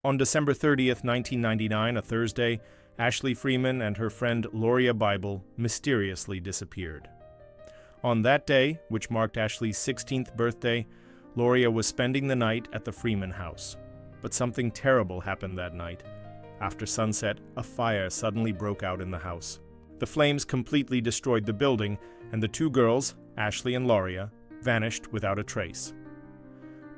On December 30th, 1999, a Thursday, Ashley Freeman and her friend Loria Bible mysteriously disappeared. On that day, which marked Ashley's 16th birthday, Loria was spending the night at the Freeman house. But something terrible happened that night. After sunset, a fire suddenly broke out in the house. The flames completely destroyed the building, and the two girls, Ashley and Loria, vanished without a trace.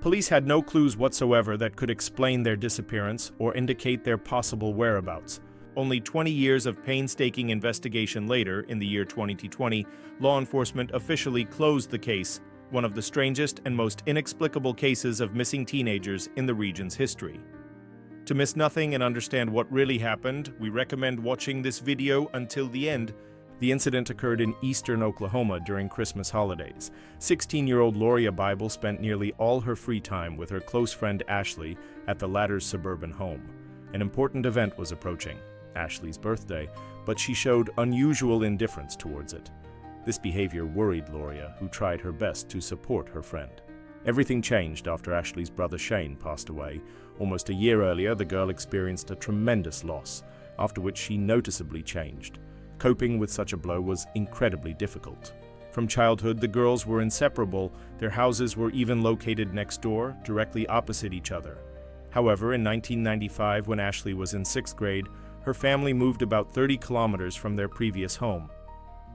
Police had no clues whatsoever that could explain their disappearance or indicate their possible whereabouts. Only 20 years of painstaking investigation later, in the year 2020, law enforcement officially closed the case, one of the strangest and most inexplicable cases of missing teenagers in the region's history. To miss nothing and understand what really happened, we recommend watching this video until the end. The incident occurred in eastern Oklahoma during Christmas holidays. 16-year-old Loria Bible spent nearly all her free time with her close friend Ashley at the latter's suburban home. An important event was approaching, Ashley's birthday, but she showed unusual indifference towards it. This behavior worried Loria, who tried her best to support her friend. Everything changed after Ashley's brother Shane passed away. Almost a year earlier, the girl experienced a tremendous loss, after which she noticeably changed. Coping with such a blow was incredibly difficult. From childhood, the girls were inseparable. Their houses were even located next door, directly opposite each other. However, in 1995, when Ashley was in 6th grade, her family moved about 30 kilometers from their previous home.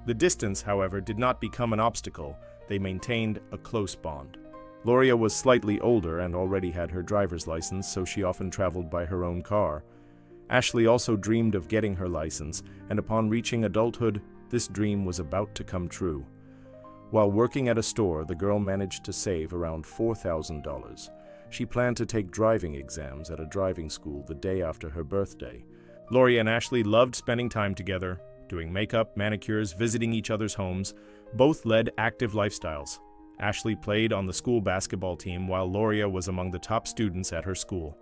The distance, however, did not become an obstacle. They maintained a close bond. Loria was slightly older and already had her driver's license, so she often traveled by her own car. Ashley also dreamed of getting her license, and upon reaching adulthood, this dream was about to come true. While working at a store, the girl managed to save around $4,000. She planned to take driving exams at a driving school the day after her birthday. Loria and Ashley loved spending time together, doing makeup, manicures, visiting each other's homes. Both led active lifestyles. Ashley played on the school basketball team while Loria was among the top students at her school.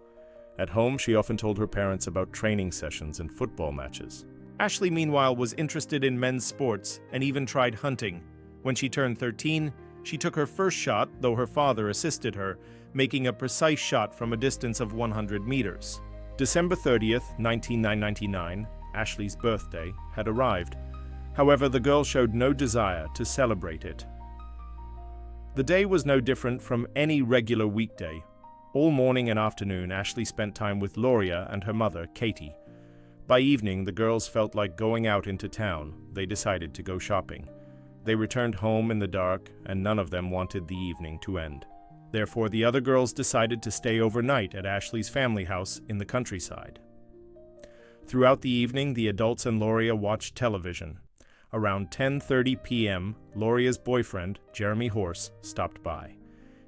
At home, she often told her parents about training sessions and football matches. Ashley, meanwhile, was interested in men's sports and even tried hunting. When she turned 13, she took her first shot, though her father assisted her, making a precise shot from a distance of 100 meters. December 30th, 1999, Ashley's birthday, had arrived. However, the girl showed no desire to celebrate it. The day was no different from any regular weekday. All morning and afternoon, Ashley spent time with Loria and her mother, Katie. By evening, the girls felt like going out into town. They decided to go shopping. They returned home in the dark, and none of them wanted the evening to end. Therefore, the other girls decided to stay overnight at Ashley's family house in the countryside. Throughout the evening, the adults and Loria watched television. Around 10:30 p.m., Loria's boyfriend, Jeremy Horse, stopped by.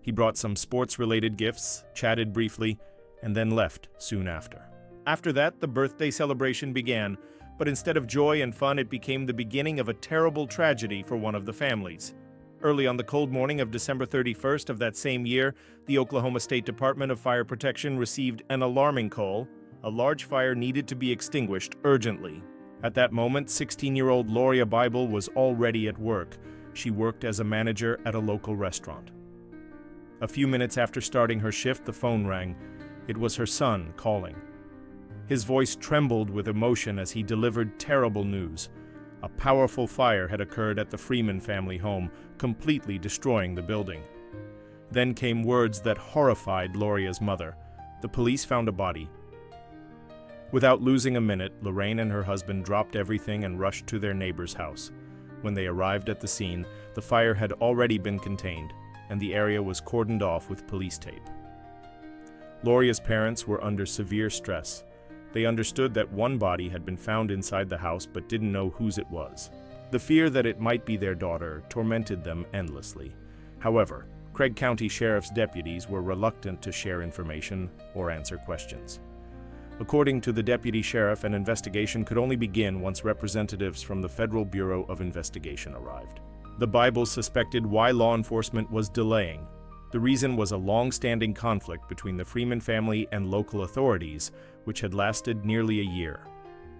He brought some sports-related gifts, chatted briefly, and then left soon after. After that, the birthday celebration began, but instead of joy and fun, it became the beginning of a terrible tragedy for one of the families. Early on the cold morning of December 31st of that same year, the Oklahoma State Department of Fire Protection received an alarming call. A large fire needed to be extinguished urgently. At that moment, 16-year-old Loria Bible was already at work. She worked as a manager at a local restaurant. A few minutes after starting her shift, the phone rang. It was her son calling. His voice trembled with emotion as he delivered terrible news. A powerful fire had occurred at the Freeman family home, completely destroying the building. Then came words that horrified Loria's mother. The police found a body. Without losing a minute, Lorraine and her husband dropped everything and rushed to their neighbor's house. When they arrived at the scene, the fire had already been contained, and the area was cordoned off with police tape. Loria's parents were under severe stress. They understood that one body had been found inside the house but didn't know whose it was. The fear that it might be their daughter tormented them endlessly. However, Craig County Sheriff's deputies were reluctant to share information or answer questions. According to the deputy sheriff, an investigation could only begin once representatives from the Federal Bureau of Investigation arrived. The Bible suspected why law enforcement was delaying. The reason was a long-standing conflict between the Freeman family and local authorities, which had lasted nearly a year.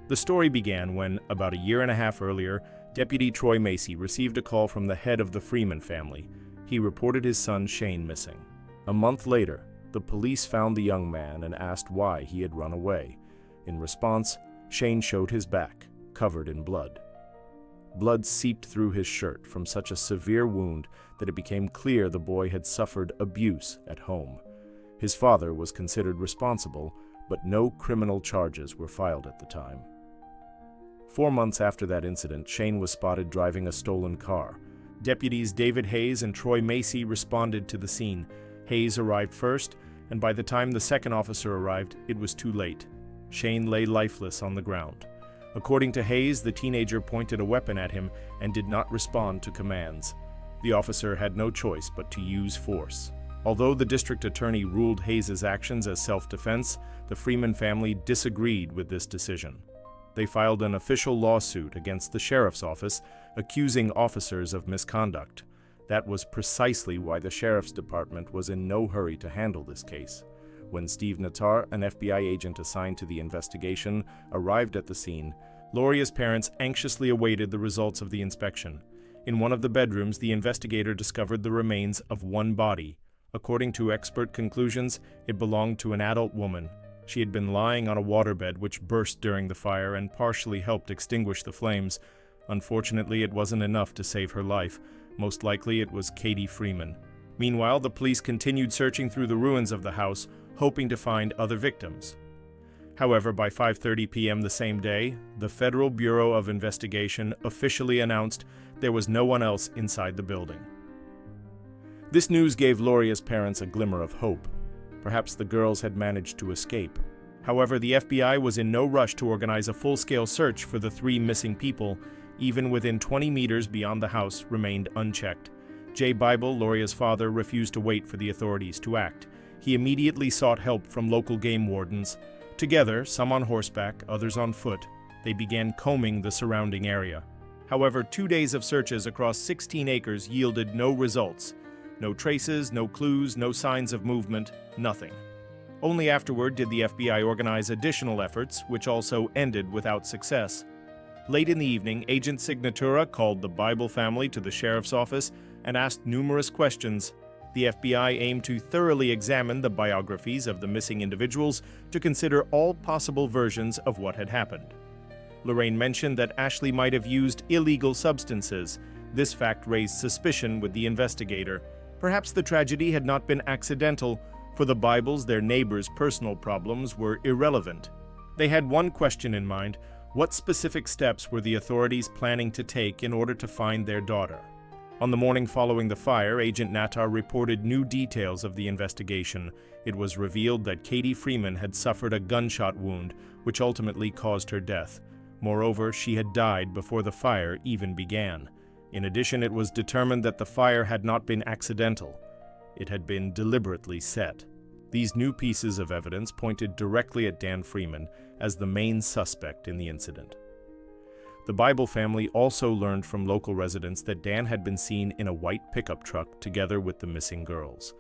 The story began when, about a year and a half earlier, Deputy Troy Macy received a call from the head of the Freeman family. He reported his son Shane missing. A month later, The police found the young man and asked why he had run away. In response, Shane showed his back, covered in blood. Blood seeped through his shirt from such a severe wound that it became clear the boy had suffered abuse at home. His father was considered responsible, but no criminal charges were filed at the time. 4 months after that incident, Shane was spotted driving a stolen car. Deputies David Hayes and Troy Macy responded to the scene. Hayes arrived first, and by the time the second officer arrived, it was too late. Shane lay lifeless on the ground. According to Hayes, the teenager pointed a weapon at him and did not respond to commands. The officer had no choice but to use force. Although the district attorney ruled Hayes' actions as self-defense, the Freeman family disagreed with this decision. They filed an official lawsuit against the sheriff's office, accusing officers of misconduct. That was precisely why the sheriff's department was in no hurry to handle this case. When Steve Nattar, an FBI agent assigned to the investigation, arrived at the scene, Loria's parents anxiously awaited the results of the inspection. In one of the bedrooms, the investigator discovered the remains of one body. According to expert conclusions, it belonged to an adult woman. She had been lying on a waterbed which burst during the fire and partially helped extinguish the flames. Unfortunately, it wasn't enough to save her life. Most likely, it was Katie Freeman. Meanwhile, the police continued searching through the ruins of the house, hoping to find other victims. However, by 5:30 p.m. the same day, the Federal Bureau of Investigation officially announced there was no one else inside the building. This news gave Loria's parents a glimmer of hope. Perhaps the girls had managed to escape. However, the FBI was in no rush to organize a full-scale search for the 3 missing people. Even within 20 meters beyond the house remained unchecked. Jay Bible, Loria's father, refused to wait for the authorities to act. He immediately sought help from local game wardens. Together, some on horseback, others on foot, they began combing the surrounding area. However, 2 days of searches across 16 acres yielded no results. No traces, no clues, no signs of movement, nothing. Only afterward did the FBI organize additional efforts, which also ended without success. Late in the evening, Agent Signatura called the Bible family to the sheriff's office and asked numerous questions. The FBI aimed to thoroughly examine the biographies of the missing individuals to consider all possible versions of what had happened. Lorraine mentioned that Ashley might have used illegal substances. This fact raised suspicion with the investigator. Perhaps the tragedy had not been accidental. For the Bibles, their neighbors' personal problems were irrelevant. They had one question in mind: what specific steps were the authorities planning to take in order to find their daughter? On the morning following the fire, Agent Nattar reported new details of the investigation. It was revealed that Katie Freeman had suffered a gunshot wound, which ultimately caused her death. Moreover, she had died before the fire even began. In addition, it was determined that the fire had not been accidental. It had been deliberately set. These new pieces of evidence pointed directly at Dan Freeman as the main suspect in the incident. The Bible family also learned from local residents that Dan had been seen in a white pickup truck together with the missing girls.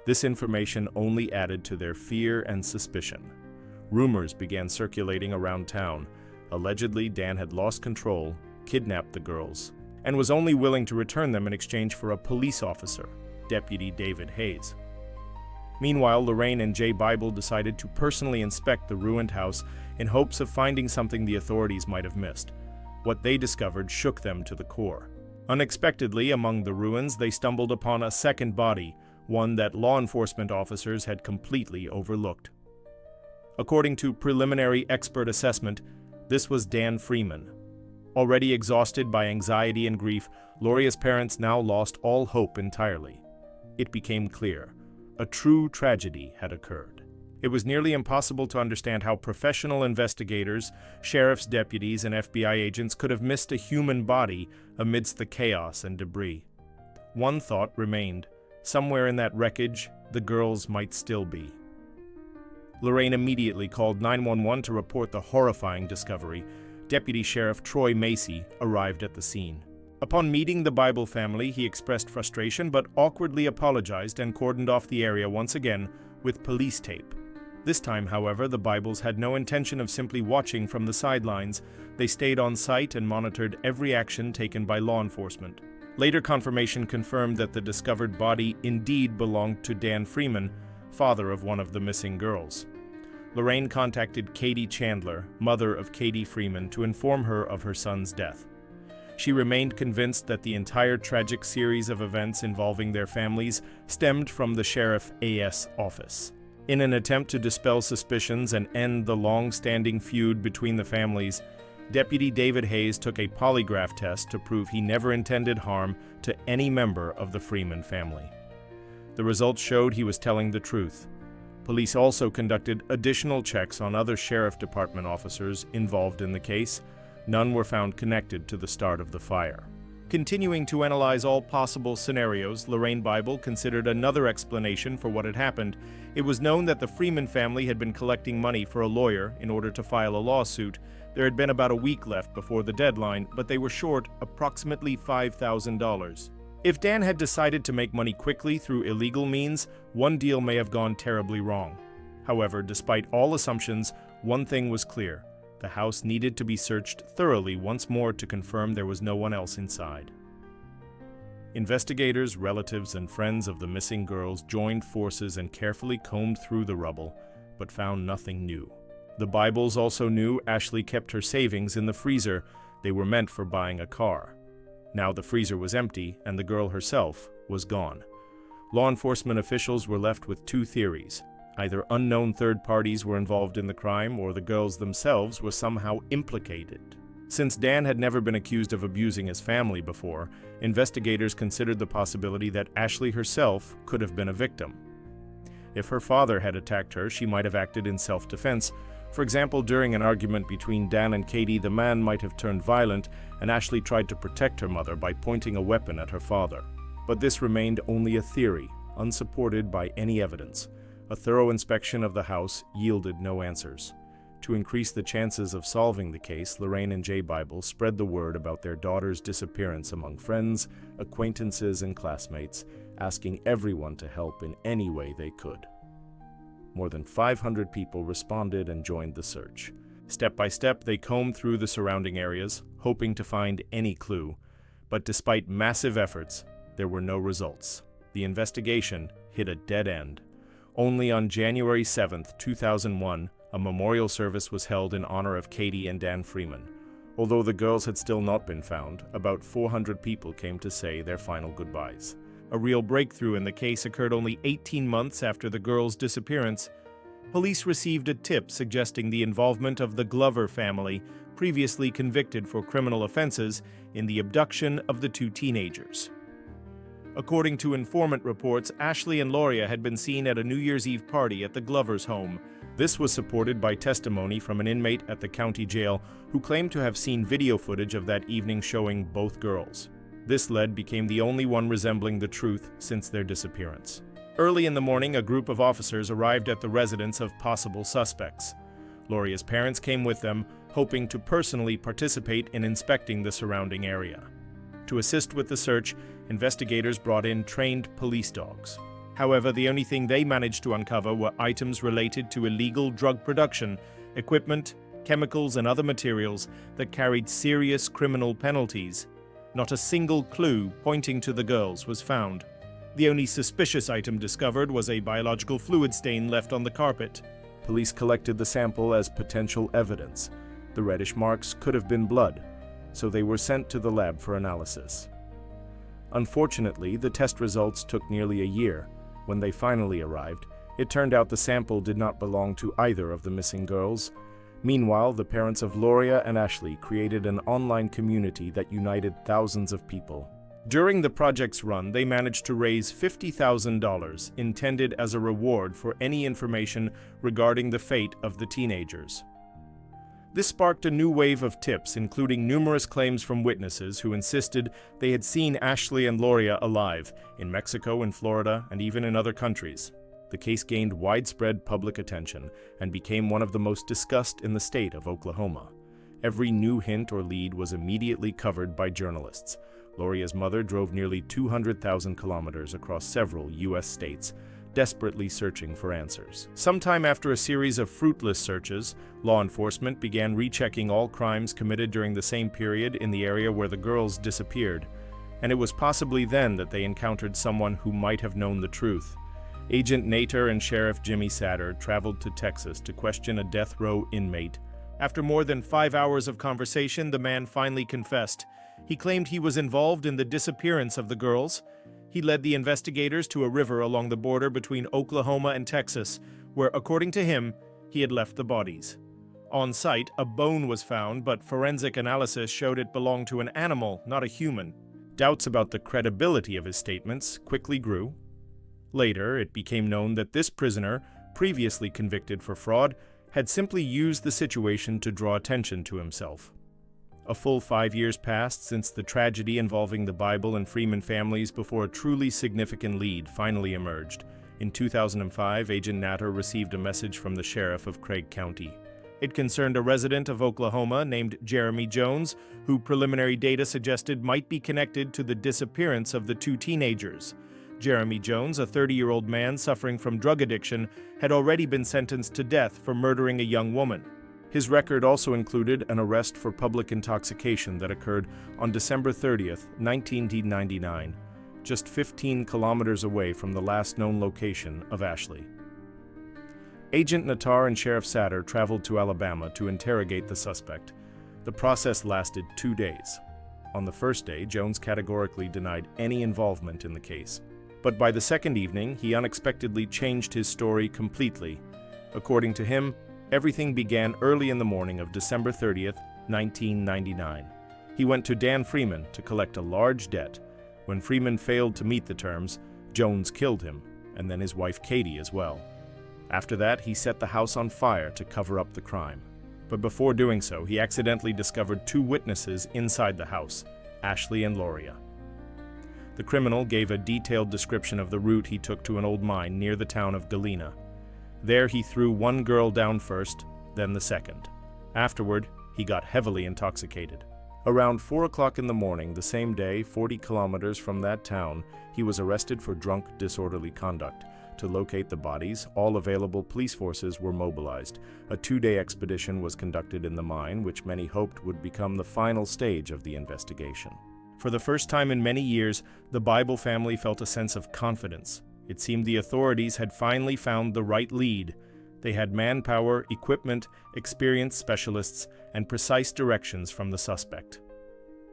This information only added to their fear and suspicion. Rumors began circulating around town. Allegedly, Dan had lost control, kidnapped the girls, and was only willing to return them in exchange for a police officer, Deputy David Hayes. Meanwhile, Lorraine and Jay Bible decided to personally inspect the ruined house in hopes of finding something the authorities might have missed. What they discovered shook them to the core. Unexpectedly, among the ruins, they stumbled upon a second body, one that law enforcement officers had completely overlooked. According to preliminary expert assessment, this was Dan Freeman. Already exhausted by anxiety and grief, Loria's parents now lost all hope entirely. It became clear: a true tragedy had occurred. It was nearly impossible to understand how professional investigators, sheriff's deputies, and FBI agents could have missed a human body amidst the chaos and debris. One thought remained: somewhere in that wreckage, the girls might still be. Lorraine immediately called 911 to report the horrifying discovery. Deputy Sheriff Troy Macy arrived at the scene. Upon meeting the Bible family, he expressed frustration but awkwardly apologized and cordoned off the area once again with police tape. This time, however, the Bibles had no intention of simply watching from the sidelines. They stayed on site and monitored every action taken by law enforcement. Later confirmation confirmed that the discovered body indeed belonged to Dan Freeman. father of one of the missing girls. Lorraine contacted Katie Chandler, mother of Katie Freeman, to inform her of her son's death. She remained convinced that the entire tragic series of events involving their families stemmed from the Sheriff A.S. office. In an attempt to dispel suspicions and end the long-standing feud between the families, Deputy David Hayes took a polygraph test to prove he never intended harm to any member of the Freeman family. The results showed he was telling the truth. Police also conducted additional checks on other Sheriff Department officers involved in the case. None were found connected to the start of the fire. Continuing to analyze all possible scenarios, Lorraine Bible considered another explanation for what had happened. It was known that the Freeman family had been collecting money for a lawyer in order to file a lawsuit. There had been about a week left before the deadline, but they were short approximately $5,000. If Dan had decided to make money quickly through illegal means, one deal may have gone terribly wrong. However, despite all assumptions, one thing was clear. The house needed to be searched thoroughly once more to confirm there was no one else inside. Investigators, relatives, and friends of the missing girls joined forces and carefully combed through the rubble, but found nothing new. The Bibles also knew Ashley kept her savings in the freezer. They were meant for buying a car. Now the freezer was empty, and the girl herself was gone. Law enforcement officials were left with two theories. Either unknown third parties were involved in the crime, or the girls themselves were somehow implicated. Since Dan had never been accused of abusing his family before, investigators considered the possibility that Ashley herself could have been a victim. If her father had attacked her, she might have acted in self-defense. For example, during an argument between Dan and Katie, the man might have turned violent, and Ashley tried to protect her mother by pointing a weapon at her father. But this remained only a theory, unsupported by any evidence. A thorough inspection of the house yielded no answers. To increase the chances of solving the case, Lorraine and Jay Bible spread the word about their daughter's disappearance among friends, acquaintances, and classmates, asking everyone to help in any way they could. More than 500 people responded and joined the search. Step by step, they combed through the surrounding areas, hoping to find any clue. But despite massive efforts, there were no results. The investigation hit a dead end. Only on January 7, 2001, a memorial service was held in honor of Katie and Dan Freeman. Although the girls had still not been found, about 400 people came to say their final goodbyes. A real breakthrough in the case occurred only 18 months after the girls' disappearance. Police received a tip suggesting the involvement of the Glover family, previously convicted for criminal offenses, in the abduction of the two teenagers. According to informant reports, Ashley and Loria had been seen at a New Year's Eve party at the Glovers' home. This was supported by testimony from an inmate at the county jail who claimed to have seen video footage of that evening showing both girls. This lead became the only one resembling the truth since their disappearance. Early in the morning, a group of officers arrived at the residence of possible suspects. Loria's parents came with them, hoping to personally participate in inspecting the surrounding area. To assist with the search, investigators brought in trained police dogs. However, the only thing they managed to uncover were items related to illegal drug production, equipment, chemicals, and other materials that carried serious criminal penalties. Not a single clue pointing to the girls was found. The only suspicious item discovered was a biological fluid stain left on the carpet. Police collected the sample as potential evidence. The reddish marks could have been blood, so they were sent to the lab for analysis. Unfortunately, the test results took nearly a year. When they finally arrived, it turned out the sample did not belong to either of the missing girls. Meanwhile, the parents of Loria and Ashley created an online community that united thousands of people. During the project's run, they managed to raise $50,000, intended as a reward for any information regarding the fate of the teenagers. This sparked a new wave of tips, including numerous claims from witnesses who insisted they had seen Ashley and Loria alive in Mexico, in Florida, and even in other countries. The case gained widespread public attention and became one of the most discussed in the state of Oklahoma. Every new hint or lead was immediately covered by journalists. Loria's mother drove nearly 200,000 kilometers across several U.S. states, desperately searching for answers. Sometime after a series of fruitless searches, law enforcement began rechecking all crimes committed during the same period in the area where the girls disappeared, and it was possibly then that they encountered someone who might have known the truth. Agent Nater and Sheriff Jimmy Satter traveled to Texas to question a death row inmate. After more than 5 hours of conversation, the man finally confessed. He claimed he was involved in the disappearance of the girls. He led the investigators to a river along the border between Oklahoma and Texas, where, according to him, he had left the bodies. On site, a bone was found, but forensic analysis showed it belonged to an animal, not a human. Doubts about the credibility of his statements quickly grew. Later, it became known that this prisoner, previously convicted for fraud, had simply used the situation to draw attention to himself. A full 5 years passed since the tragedy involving the Bible and Freeman families before a truly significant lead finally emerged. In 2005, Agent Natter received a message from the sheriff of Craig County. It concerned a resident of Oklahoma named Jeremy Jones, who preliminary data suggested might be connected to the disappearance of the two teenagers. Jeremy Jones, a 30-year-old man suffering from drug addiction, had already been sentenced to death for murdering a young woman. His record also included an arrest for public intoxication that occurred on December 30th, 1999, just 15 kilometers away from the last known location of Ashley. Agent Natar and Sheriff Satter traveled to Alabama to interrogate the suspect. The process lasted 2 days. On the first day, Jones categorically denied any involvement in the case. But by the second evening, he unexpectedly changed his story completely. According to him, everything began early in the morning of December 30th, 1999. He went to Dan Freeman to collect a large debt. When Freeman failed to meet the terms, Jones killed him, and then his wife Katie as well. After that, he set the house on fire to cover up the crime. But before doing so, he accidentally discovered 2 witnesses inside the house, Ashley and Loria. The criminal gave a detailed description of the route he took to an old mine near the town of Galena. There he threw one girl down first, then the second. Afterward, he got heavily intoxicated. Around 4 o'clock in the morning the same day, 40 kilometers from that town, he was arrested for drunk, disorderly conduct. To locate the bodies, all available police forces were mobilized. A 2-day expedition was conducted in the mine, which many hoped would become the final stage of the investigation. For the first time in many years, the Bible family felt a sense of confidence. It seemed the authorities had finally found the right lead. They had manpower, equipment, experienced specialists, and precise directions from the suspect.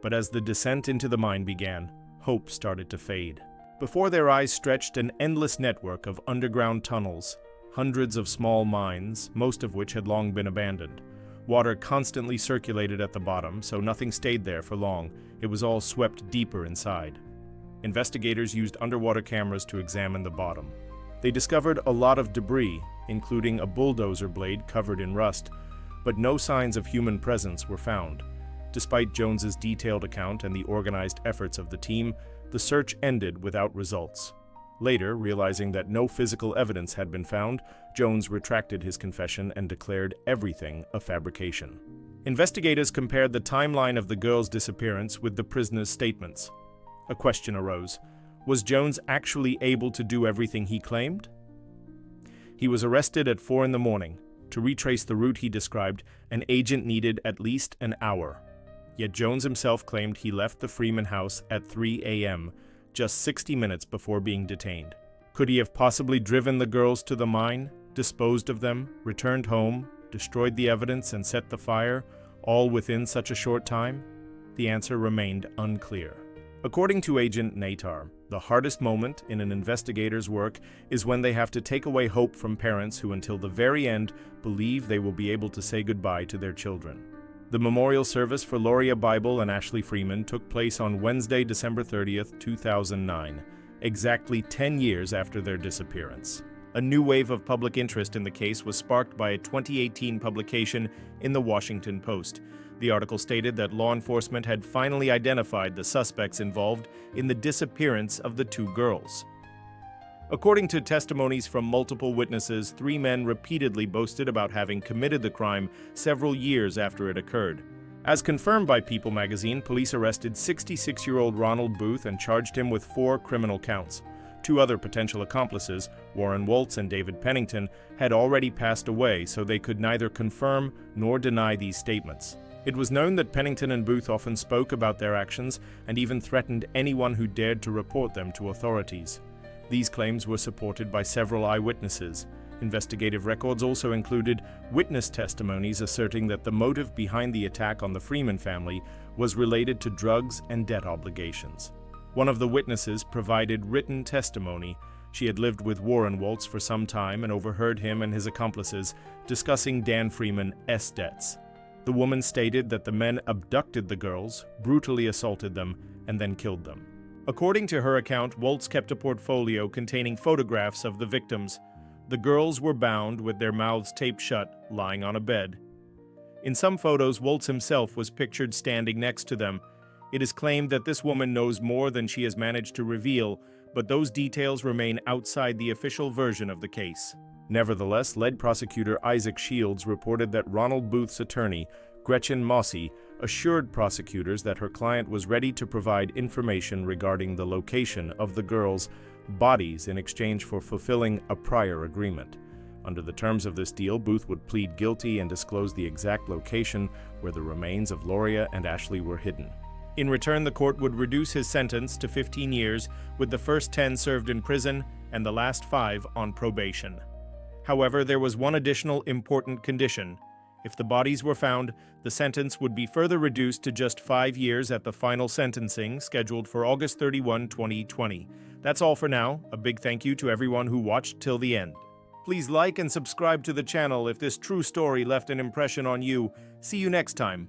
But as the descent into the mine began, hope started to fade. Before their eyes stretched an endless network of underground tunnels, hundreds of small mines, most of which had long been abandoned. Water constantly circulated at the bottom, so nothing stayed there for long. It was all swept deeper inside. Investigators used underwater cameras to examine the bottom. They discovered a lot of debris, including a bulldozer blade covered in rust, but no signs of human presence were found. Despite Jones's detailed account and the organized efforts of the team, the search ended without results. Later, realizing that no physical evidence had been found, Jones retracted his confession and declared everything a fabrication. Investigators compared the timeline of the girl's disappearance with the prisoner's statements. A question arose. Was Jones actually able to do everything he claimed? He was arrested at 4 in the morning. To retrace the route he described, an agent needed at least an hour. Yet Jones himself claimed he left the Freeman house at 3 a.m., just 60 minutes before being detained. Could he have possibly driven the girls to the mine, disposed of them, returned home, destroyed the evidence, and set the fire, all within such a short time? The answer remained unclear. According to Agent Natar, the hardest moment in an investigator's work is when they have to take away hope from parents who until the very end believe they will be able to say goodbye to their children. The memorial service for Loria Bible and Ashley Freeman took place on Wednesday, December 30th, 2009, exactly 10 years after their disappearance. A new wave of public interest in the case was sparked by a 2018 publication in the Washington Post. The article stated that law enforcement had finally identified the suspects involved in the disappearance of the 2 girls. According to testimonies from multiple witnesses, 3 men repeatedly boasted about having committed the crime several years after it occurred. As confirmed by People magazine, police arrested 66-year-old Ronald Booth and charged him with 4 criminal counts. 2 other potential accomplices, Warren Woltz and David Pennington, had already passed away, so they could neither confirm nor deny these statements. It was known that Pennington and Booth often spoke about their actions and even threatened anyone who dared to report them to authorities. These claims were supported by several eyewitnesses. Investigative records also included witness testimonies asserting that the motive behind the attack on the Freeman family was related to drugs and debt obligations. One of the witnesses provided written testimony. She had lived with Warren Waltz for some time and overheard him and his accomplices discussing Dan Freeman's debts. The woman stated that the men abducted the girls, brutally assaulted them, and then killed them. According to her account, Waltz kept a portfolio containing photographs of the victims. The girls were bound with their mouths taped shut, lying on a bed. In some photos, Waltz himself was pictured standing next to them. It is claimed that this woman knows more than she has managed to reveal, but those details remain outside the official version of the case. Nevertheless, lead prosecutor Isaac Shields reported that Ronald Booth's attorney, Gretchen Mossy, assured prosecutors that her client was ready to provide information regarding the location of the girls' bodies in exchange for fulfilling a prior agreement. Under the terms of this deal, Booth would plead guilty and disclose the exact location where the remains of Loria and Ashley were hidden. In return, the court would reduce his sentence to 15 years, with the first 10 served in prison and the last 5 on probation. However, there was one additional important condition. If the bodies were found, the sentence would be further reduced to just 5 years at the final sentencing, scheduled for August 31, 2020. That's all for now. A big thank you to everyone who watched till the end. Please like and subscribe to the channel if this true story left an impression on you. See you next time.